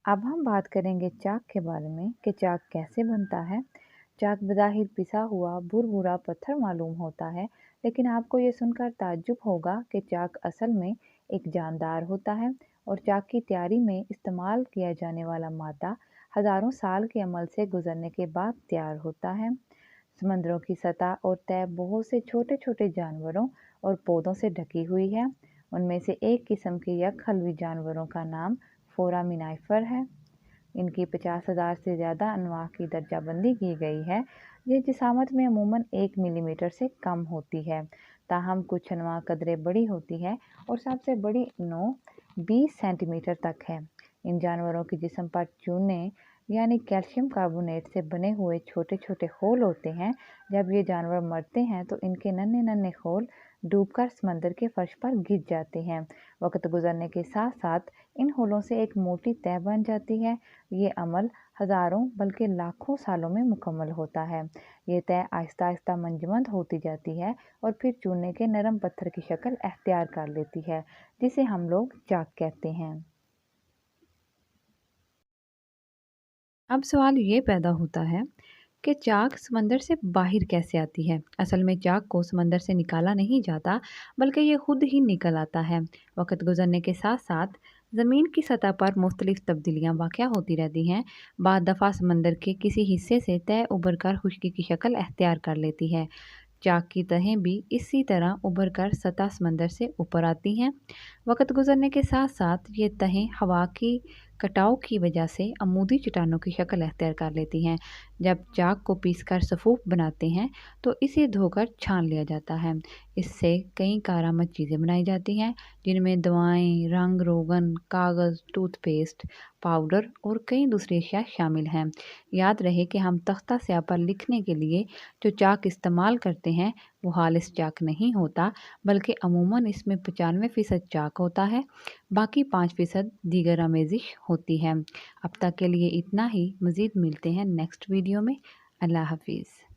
अब हम बात करेंगे चाक के बारे में कि चाक कैसे बनता है। चाक बज़ाहिर पिसा हुआ भुरभुरा पत्थर मालूम होता है, लेकिन आपको ये सुनकर ताज्जुब होगा कि चाक असल में एक जानदार होता है और चाक की तैयारी में इस्तेमाल किया जाने वाला मादा हज़ारों साल के अमल से गुजरने के बाद तैयार होता है। समंदरों की सतह और तय बहुत से छोटे-छोटे जानवरों और पौधों से ढकी हुई है। उनमें से एक किस्म के यकहलवी जानवरों का नाम फोरामिनाइफर है। इनकी 50,000 से ज़्यादा अनवाह की दर्जाबंदी की गई है। ये जिसामत में अमूमन 1 मिलीमीटर से कम होती है, ताहम कुछ अनवाह कदरे बड़ी होती है और सबसे बड़ी नौ 20 सेंटीमीटर तक है। इन जानवरों के जिस्म पर चूने यानी कैल्शियम कार्बोनेट से बने हुए छोटे छोटे होल होते हैं। जब ये जानवर मरते हैं तो इनके नन्हे नन्हे होल डूबकर समंदर के फर्श पर गिर जाते हैं। वक्त गुजरने के साथ साथ इन होलों से एक मोटी तह बन जाती है। ये अमल हज़ारों बल्कि लाखों सालों में मुकम्मल होता है। ये तह आहिस्ता आहिस्ता मंजमद होती जाती है और फिर चूने के नरम पत्थर की शक्ल अख्तियार कर लेती है, जिसे हम लोग चाक कहते हैं। अब सवाल ये पैदा होता है कि चाक समंदर से बाहर कैसे आती है। असल में चाक को समंदर से निकाला नहीं जाता, बल्कि ये खुद ही निकल आता है। वक्त गुजरने के साथ साथ ज़मीन की सतह पर मुख्तलिफ तब्दीलियाँ वाक़या होती रहती हैं। बाद दफ़ा समंदर के किसी हिस्से से तय उभर कर खुश्की की शक्ल अख्तियार कर लेती है। चाक की तहें भी इसी तरह उभर कर सतह समंदर से ऊपर आती हैं। वक्त गुजरने के साथ साथ ये तहें हवा की कटाव की वजह से अमूदी चट्टानों की शक्ल अख्तियार कर लेती हैं। जब चाक को पीसकर सफ़ूफ बनाते हैं तो इसे धोकर छान लिया जाता है। इससे कई कारआमद चीज़ें बनाई जाती हैं, जिनमें दवाएं, रंग रोगन, कागज़, टूथपेस्ट, पाउडर और कई दूसरी अशिया शामिल हैं। याद रहे कि हम तख्ता स्याह पर लिखने के लिए जो चाक इस्तेमाल करते हैं वो खालिस चाक नहीं होता, बल्कि अमूमन इसमें 95% चाक होता है, बाकी 5% दीगर आमेज़िश होती है। अब तक के लिए इतना ही। मज़ीद मिलते हैं नेक्स्ट वीडियो में। अल्लाह हाफ़िज़।